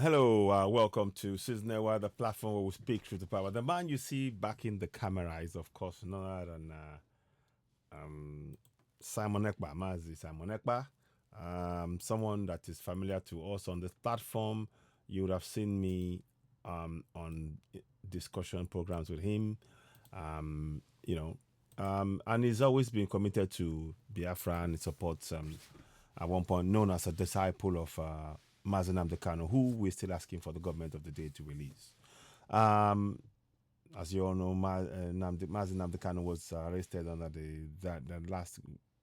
Hello, welcome to Cisnewa, the platform where we speak truth to power. The man you see back in the camera is, of course, none other than Simon Ekpa, Mazi Simon Ekpa. Someone that is familiar to us on this platform. You would have seen me on discussion programs with him. And he's always been committed to Biafra, and he supports, at one point, known as a disciple of Mazi Nnamdi Kanu, who we're still asking for the government of the day to release. As you all know, Mazi Nnamdi Kanu was arrested under the last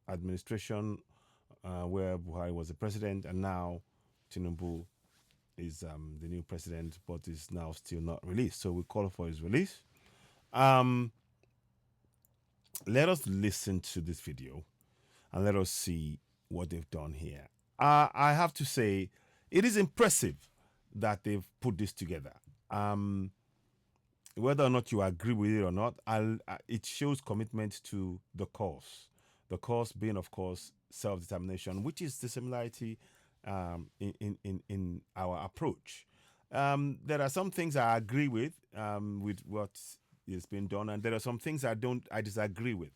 administration where Buhari was the president, and now Tinubu is the new president, but is now still not released. So we call for his release. Let us listen to this video and let us see what they've done here. I have to say, it is impressive that they've put this together. Whether or not you agree with it or not, it shows commitment to the cause. The cause being, of course, self-determination, which is the similarity in our approach. There are some things I agree with what is being done, and there are some things I disagree with.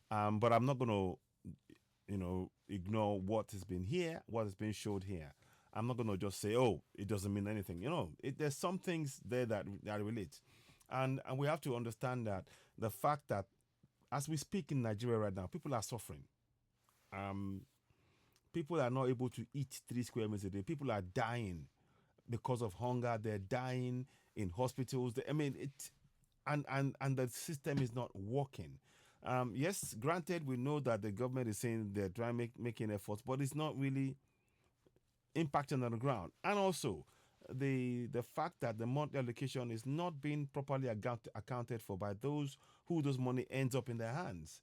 But I'm not going to, ignore what has been here, what has been showed here. I'm not going to just say, oh, it doesn't mean anything. There's some things there that relate. And we have to understand that the fact that as we speak in Nigeria right now, people are suffering. People are not able to eat 3 square meals a day. People are dying because of hunger. They're dying in hospitals. And the system is not working. Yes, granted, we know that the government is saying they're trying making efforts, but it's not really impacting on the ground. And also, the fact that the monthly allocation is not being properly accounted for by those who those money ends up in their hands.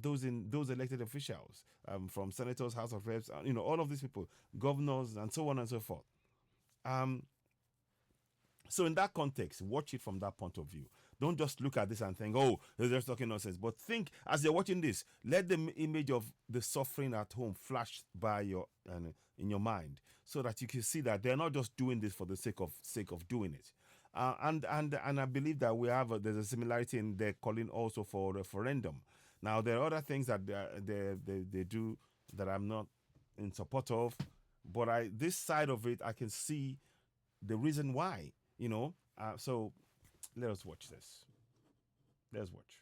Those elected officials, from senators, House of Reps, all of these people, governors, and so on and so forth. So in that context, watch it from that point of view. Don't just look at this and think, oh, they're just talking nonsense. But think, as you're watching this, let the image of the suffering at home flash by in your mind, so that you can see that they're not just doing this for the sake of doing it. And I believe that there's a similarity in their calling also for a referendum. Now, there are other things that they do that I'm not in support of, but this side of it, I can see the reason why, so let us watch this. Let's watch.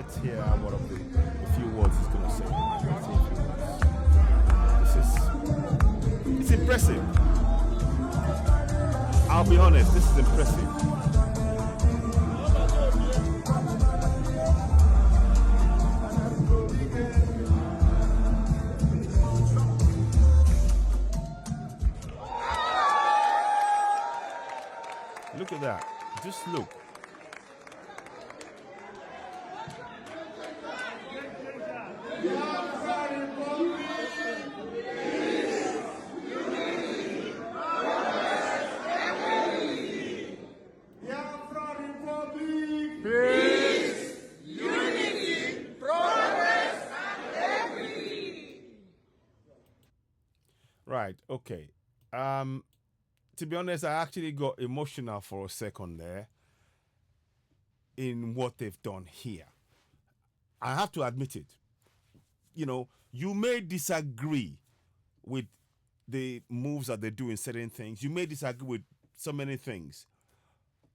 let's hear what of the few words he's gonna say. It's impressive. I'll be honest, this is impressive. Look at that. Just look. Right, okay. To be honest, I actually got emotional for a second there in what they've done here. I have to admit it. You know, you may disagree with the moves that they do in certain things. You may disagree with so many things.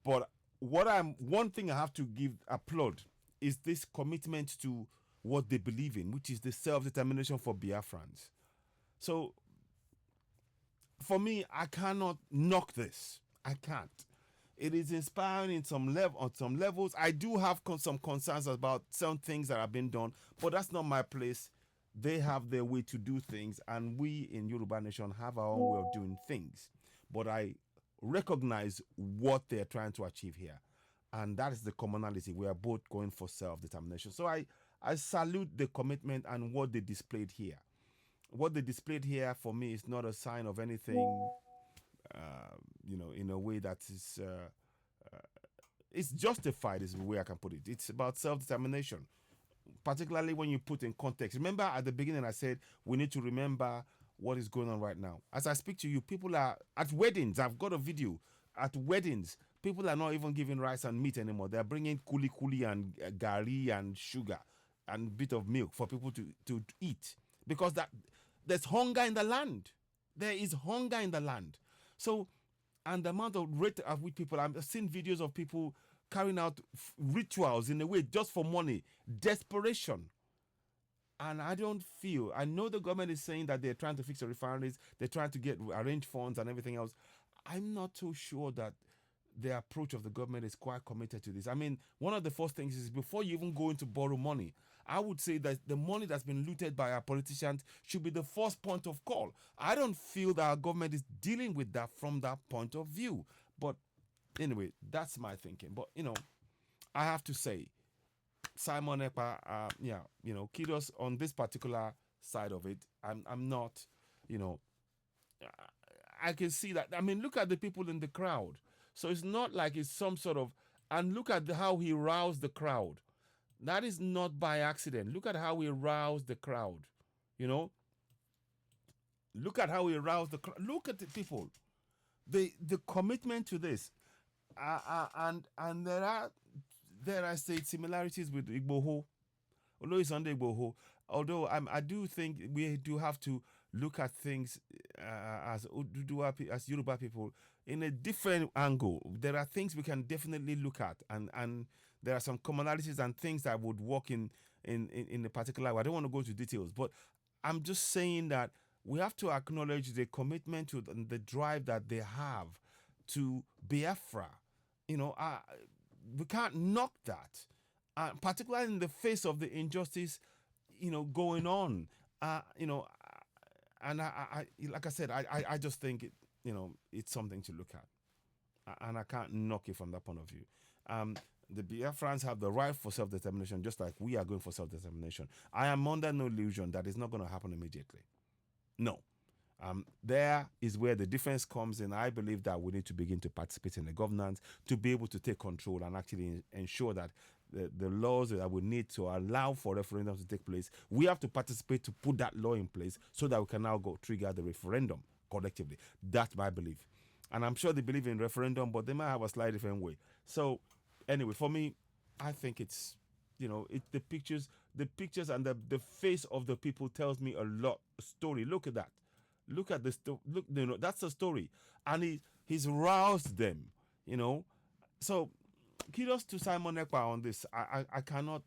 But one thing I have to give applaud is this commitment to what they believe in, which is the self-determination for Biafrans. So for me, I cannot knock this. I can't. It is inspiring in some level on some levels. I do have some concerns about some things that have been done, but that's not my place. They have their way to do things, and we in Yoruba Nation have our own way of doing things. But I recognize what they're trying to achieve here, and that is the commonality. We are both going for self-determination. So I salute the commitment and what they displayed here. What they displayed here for me is not a sign of anything, in a way that is it's justified, is the way I can put it. It's about self-determination, particularly when you put in context. Remember at the beginning I said we need to remember what is going on right now. As I speak to you, people are at weddings. I've got a video. At weddings, people are not even giving rice and meat anymore. They're bringing kuli and gari and sugar and a bit of milk for people to eat, because there's hunger in the land. There is hunger in the land. So, and the amount of rate at which people, I've seen videos of people carrying out rituals in a way just for money, desperation. And I know the government is saying that they're trying to fix the refineries, they're trying to arrange funds and everything else. I'm not too sure that the approach of the government is quite committed to this. I mean, one of the first things is before you even go into borrow money, I would say that the money that's been looted by our politicians should be the first point of call. I don't feel that our government is dealing with that from that point of view. But anyway, that's my thinking. But, I have to say, Simon Ekpa, kudos on this particular side of it. I'm not, I can see that. I mean, look at the people in the crowd. So it's not like it's some sort of, and look at how he roused the crowd. That is not by accident. Look at how he roused the crowd. Look at how he roused the crowd. Look at the people. The commitment to this. And there I say similarities with Igboho. Although it's under Igboho. Although I do think we do have to look at things as Yoruba people in a different angle. There are things we can definitely look at, and there are some commonalities and things that would work in a particular way. I don't want to go into details, but I'm just saying that we have to acknowledge the commitment to the drive that they have to Biafra. We can't knock that, particularly in the face of the injustice, going on. And I like I said, I just think it's something to look at, and I can't knock it from that point of view. The Biafrans have the right for self-determination, just like we are going for self-determination. I am under no illusion that it's not going to happen immediately. No. There is where the difference comes in. I believe that we need to begin to participate in the governance to be able to take control and actually ensure that the laws that we need to allow for referendums to take place, we have to participate to put that law in place so that we can now go trigger the referendum collectively. That's my belief. And I'm sure they believe in referendum, but they might have a slightly different way. So anyway, for me, I think it's, the pictures and the face of the people tells me a lot. Story. Look at that. Look at the look. That's the story, and he's roused them. So kudos to Simon Ekpa on this. I cannot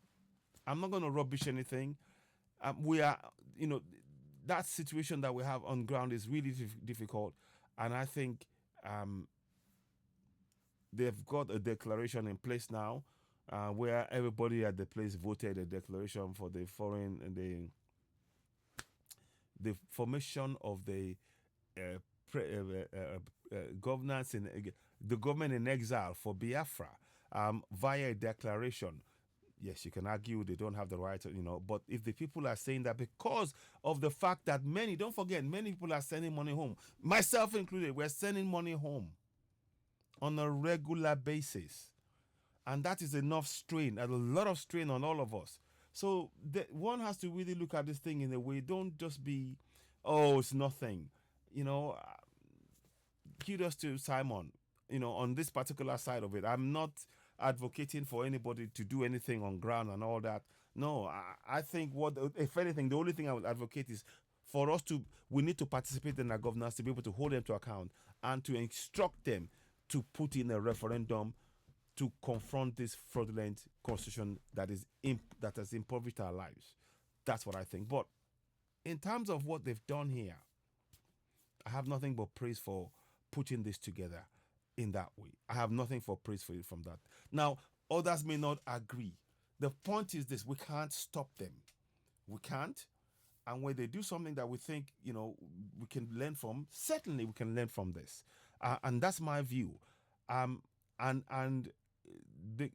I'm not going to rubbish anything. We are, you know, that situation that we have on ground is really difficult, and I think um, they've got a declaration in place now, where everybody at the place voted a declaration for the formation of the uh, governance in the government in exile for Biafra, via a declaration. Yes, you can argue they don't have the right, but if the people are saying that because of the fact that many, don't forget, many people are sending money home, myself included, we're sending money home on a regular basis. And that is enough strain, a lot of strain on all of us. So one has to really look at this thing in a way. Don't just be, oh, it's nothing. You know, kudos to Simon, on this particular side of it. I'm not advocating for anybody to do anything on ground and all that. No, I think if anything, the only thing I would advocate is for us we need to participate in our governance to be able to hold them to account and to instruct them to put in a referendum to confront this fraudulent constitution that has impoverished our lives. That's what I think. But in terms of what they've done here, I have nothing but praise for putting this together in that way. I have nothing for praise for it from that. Now, others may not agree. The point is this: we can't stop them. We can't. And when they do something that we think, we can learn from, certainly we can learn from this. And that's my view. And the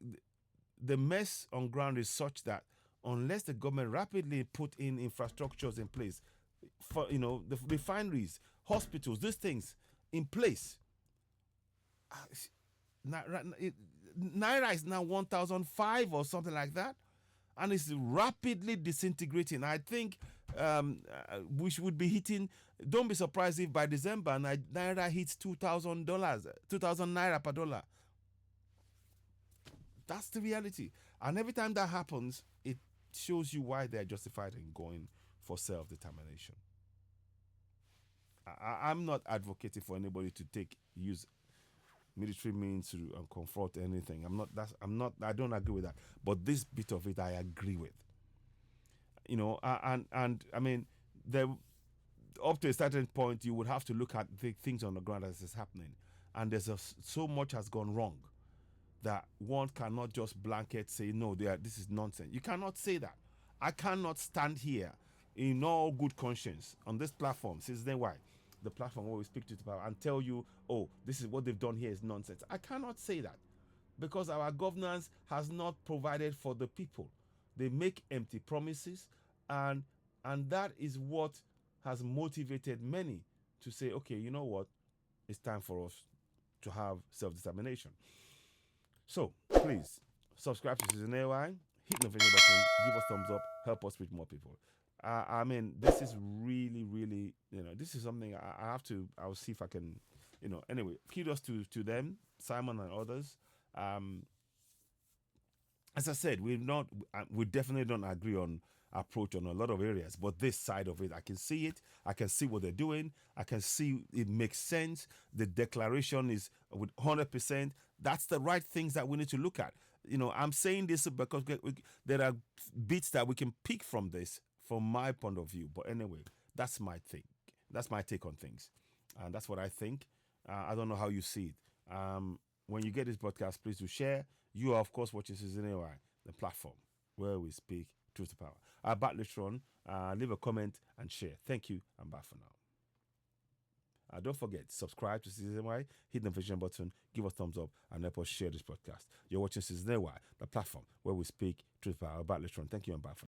the mess on ground is such that unless the government rapidly put in infrastructures in place for the refineries, hospitals, these things in place, naira is now 1,005 or something like that, and it's rapidly disintegrating. I think we should be hitting. Don't be surprised if by December naira hits $2,000, 2,000 naira per dollar. That's the reality. And every time that happens, it shows you why they're justified in going for self-determination. I'm not advocating for anybody to use military means to confront anything. I don't agree with that. But this bit of it, I agree with. And I mean, up to a certain point, you would have to look at the things on the ground as it's happening. And so much has gone wrong that one cannot just blanket say, no, this is nonsense. You cannot say that. I cannot stand here in all good conscience on this platform, since then why? The platform where we speak to people and tell you, oh, this is what they've done here is nonsense. I cannot say that because our governance has not provided for the people. They make empty promises, and that is what has motivated many to say, okay, you know what? It's time for us to have self-determination. So please subscribe to Season AY, hit the video button, give us thumbs up, help us reach more people. I mean, this is really, really, this is something I'll see if I can, anyway, kudos to them, Simon and others. As I said, we definitely don't agree on approach on a lot of areas, but this side of it, I can see it. I can see what they're doing. I can see it makes sense. The declaration is with 100%. That's the right things that we need to look at. I'm saying this because there are bits that we can pick from this from my point of view. But anyway, that's my thing. That's my take on things. And that's what I think. I don't know how you see it. When you get this podcast, please do share. You are, of course, watching Season AY, the platform where we speak truth to power. I'll back later on. Leave a comment and share. Thank you. I'm back for now. Don't forget, subscribe to Season AY, hit the notification button, give us thumbs up, and help us share this podcast. You're watching Season AY, the platform where we speak truth to power. I'll back later on. Thank you. I'm back for now.